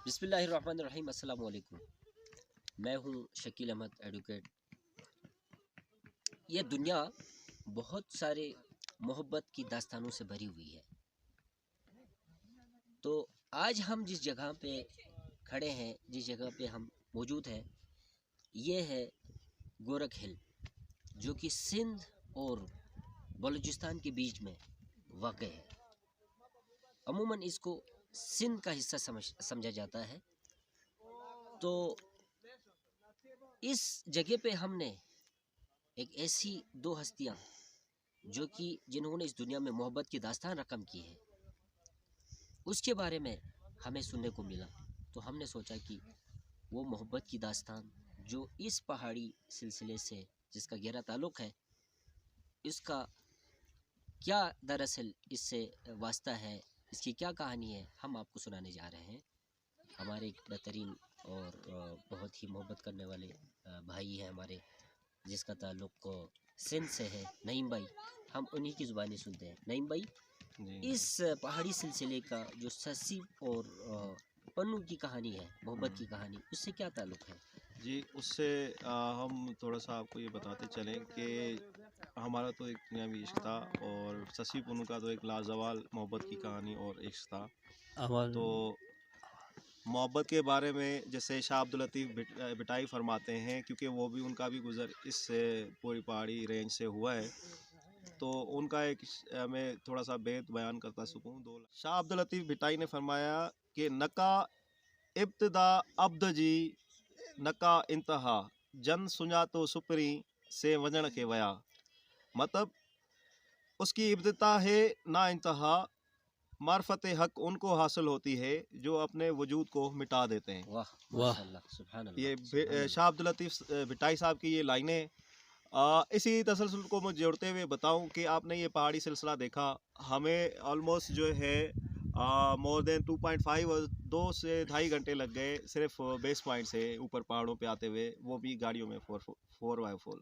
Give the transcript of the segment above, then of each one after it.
बिस्मिल्लाहिर्रहमानिर्रहीम। अस्सलाम वालेकुम। मैं हूँ शकील अहमद एडवोकेट। ये दुनिया बहुत सारे मोहब्बत की दास्तानों से भरी हुई है। तो आज हम जिस जगह पे खड़े हैं, जिस जगह पे हम मौजूद हैं, ये है गोरख हिल, जो कि सिंध और बलूचिस्तान के बीच में वाक़ है। अमूमन इसको सिंध का हिस्सा समझा जाता है। तो इस जगह पे हमने एक ऐसी दो हस्तियां जो कि जिन्होंने इस दुनिया में मोहब्बत की दास्तान रकम की है, उसके बारे में हमें सुनने को मिला। तो हमने सोचा कि वो मोहब्बत की दास्तान जो इस पहाड़ी सिलसिले से जिसका गहरा ताल्लुक़ है, इसका क्या दरअसल इससे वास्ता है, इसकी क्या कहानी है, हम आपको सुनाने जा रहे हैं। हमारे एक बेहतरीन और बहुत ही मोहब्बत करने वाले भाई हैं हमारे, जिसका ताल्लुक़ सिंध से है, नईम भाई। हम उन्हीं की ज़ुबानी सुनते हैं। नईम भाई, इस पहाड़ी सिलसिले का जो ससी और पन्नू की कहानी है, मोहब्बत की कहानी, उससे क्या ताल्लुक़ है? जी, उससे हम थोड़ा-सा आपको ये बताते चलें कि हमारा तो एक दुनियावी इश्क था और शशि पुनू का तो एक लाजवाब मोहब्बत की कहानी और इश्क था। तो मोहब्बत के बारे में जैसे शाह अब्दुल लतीफ़ भिटाई फरमाते हैं, क्योंकि वो भी उनका भी गुज़र इस पूरी पहाड़ी रेंज से हुआ है। तो उनका एक मैं थोड़ा-सा बेत बयान करता सकूँ। दो शाह अब्दुल लतीफ़ भिटाई ने फरमाया कि नका इब्तिदा अब्द जी नका इंतहा जन सुञातो सुपरी से वजण के वया। मतलब उसकी इब्तिदा है ना इंतहा, मार्फत हक उनको हासिल होती है जो अपने वजूद को मिटा देते हैं। वाह माशाल्लाह, सुभान अल्लाह, ये सुभान अल्लाह। शाह अब्दुल लतीफ़ भिटाई साहब की ये लाइनें। इसी तसलसल को मैं जोड़ते हुए बताऊं कि आपने ये पहाड़ी सिलसिला देखा, हमें ऑलमोस्ट जो है मोर देन 2.5 और 2 से 2.5 घंटे लग गए सिर्फ बेस पॉइंट से ऊपर पहाड़ों पे आते हुए, वो भी गाड़ियों में 4x4।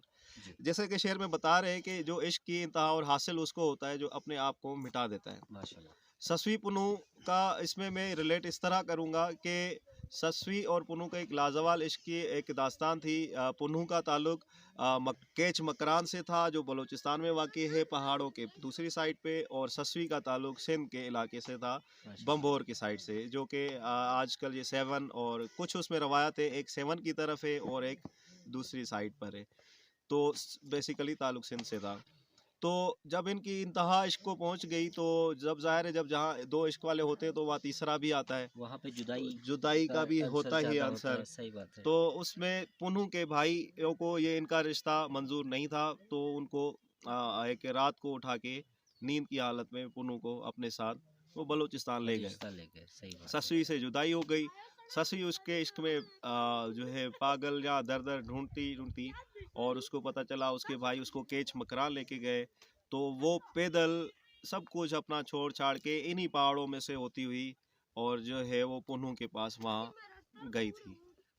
जैसे कि शेर में बता रहे हैं कि जो इश्क की इंतहा और हासिल उसको होता है जो अपने आप को मिटा देता है। माशाल्लाह। ससवी पुनू का इसमें मैं रिलेट इस तरह करूँगा कि ससवी और पुनू का एक लाजवाब इश्क की एक दास्तान थी। पुनू का ताल्लुक केच मकरान से था, जो बलूचिस्तान में वाक़ई है पहाड़ों के दूसरी साइड पे, और ससवी का ताल्लुक सिंध के इलाके से था, बम्बोर की साइड से, जो कि आजकल ये 7 और कुछ उसमें रवायत है, एक 7 की तरफ है और एक दूसरी साइड पर है। तो बेसिकली ताल्लुक सिंध से था। तो जब इनकी इंतहा इश्क को पहुंच गई, तो जब ज़ाहिर है जब जहाँ दो इश्क वाले होते हैं तो वहाँ तीसरा भी आता है, वहाँ पे जुदाई जुदाई का भी होता ही ज़्यादा होता आंसर। है, सही बात है। तो उसमें पुनू के भाइयों को ये इनका रिश्ता मंजूर नहीं था, तो उनको एक रात को उठा के नींद की हालत में पुनू को अपने साथ वो बलूचिस्तान ले गए। सही बात है। ससुई से जुदाई हो गई। ससुई उसके इश्क में जो है पागल या दर दर ढूंढती ढूंढती, और उसको पता चला उसके भाई उसको केच मकरान लेके गए। तो वो पैदल सब कुछ अपना छोड़ छाड़ के इन्हीं पहाड़ों में से होती हुई और जो है वो पुनू के पास वहाँ गई थी।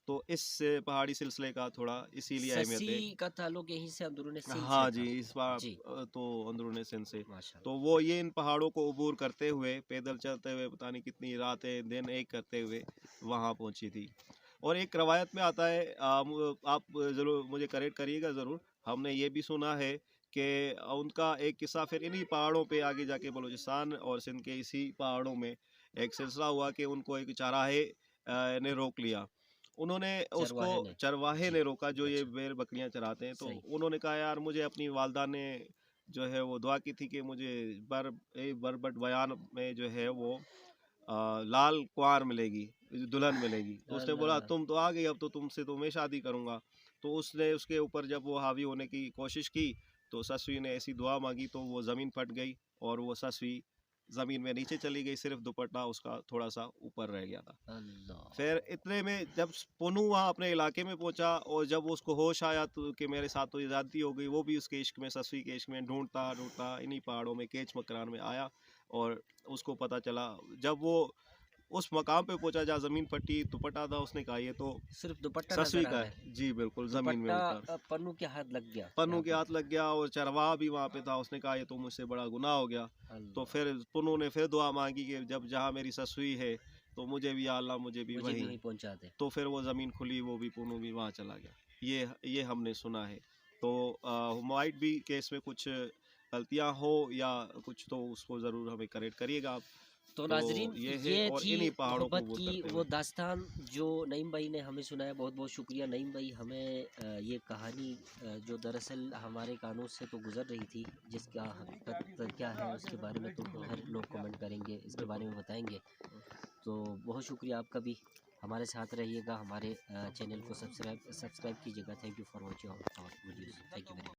तो इस पहाड़ी सिलसिले का थोड़ा इसीलिए अहमियत है। ससी का ताल्लुक यहीं से अंदरूनी सिंध से हाँ जी, था। इस बार जी, तो अंदरूनी सिंध से। माशाल्लाह। तो वो ये इन पहाड़ों को अबूर करते हुए, पैदल चलते हुए, पता नहीं कितनी रातें दिन एक करते हुए वहाँ पहुँची थी। और एक रवायत में आता है, आप ज़रूर मुझे करेक्ट करिएगा ज़रूर, हमने ये भी सुना है कि उनका एक किस्सा फिर इन्हीं पहाड़ों पे आगे जाके बलूचिस्तान और सिंध के इसी पहाड़ों में एक सिलसिला हुआ कि उनको एक चराहे ने रोक लिया। उन्होंने उसको चरवाहे ने रोका, जो ये अच्छा, भेड़ बकरियां चराते हैं। तो सही। उन्होंने कहा यार, मुझे अपनी वालदा ने जो है वो दुआ की थी कि मुझे बरबट बयान में जो है वो लाल कुंवार मिलेगी, दुल्हन मिलेगी। तो उसने बोला अल्लाह। तुम तो आ गई, अब तो तुमसे तो मैं शादी करूंगा। तो उसने उसके ऊपर जब वो हावी होने की कोशिश की, तो ससुई ने ऐसी दुआ मांगी तो वो ज़मीन फट गई और वो ससुई ज़मीन में नीचे चली गई, सिर्फ दुपट्टा उसका थोड़ा सा ऊपर रह गया था। अल्लाह। फिर इतने में जब पुनू वहाँ अपने इलाके में पहुंचा और जब उसको होश आया तो कि मेरे साथ तो ये ज़्यादती हो गई, वो भी उसके इश्क में, ससुई के इश्क में ढूंढता ढूंढता इन्हीं पहाड़ों में केच मकरान में आया। और उसको पता चला जब वो उस मकाम पे पहुंचा जहाँ ज़मीन फटी, दुपट्टा था, उसने कहा ये तो सिर्फ दुपट्टा ससुई नजर आ का रहा है। है। जी बिल्कुल, ज़मीन में दुपट्टा ऊपर पन्नू के हाथ लग गया पन्नू यहाँ के पे। हाथ लग गया और चरवाहा भी वहाँ पे था। उसने कहा ये तो मुझसे बड़ा गुनाह हो गया। तो अल्लाह। फिर पुनू ने फिर दुआ मांगी कि जब जहाँ मेरी ससुई है तो मुझे भी या अल्लाह मुझे भी मुझे भी वही। वहीं पहुंचा दे। तो फिर वो ज़मीन खुली, वो भी पूनू भी वहाँ चला गया। ये हमने सुना है। तो माइट भी कि इसमें कुछ गलतियाँ हो या कुछ, तो उसको ज़रूर हमें करेक्ट करिएगा आप। तो तो नाजरीन, ये है, ये और थी इन्हीं पहाड़ों को मोहब्बत अबूर की करते वो हुए। दास्तान जो नईम भाई ने हमें सुनाया। बहुत बहुत शुक्रिया नईम भाई। हमें ये कहानी जो दरअसल हमारे कानों से तो गुज़र रही थी, जिसका हकीकत क्या है उसके बारे में तो हर लोग कमेंट करेंगे, इसके बारे में बताएंगे। तो बहुत शुक्रिया आपका भी। हमारे साथ रहिएगा, हमारे चैनल को सब्सक्राइब कीजिएगा। Thank you for watching our videos. Thank you very much.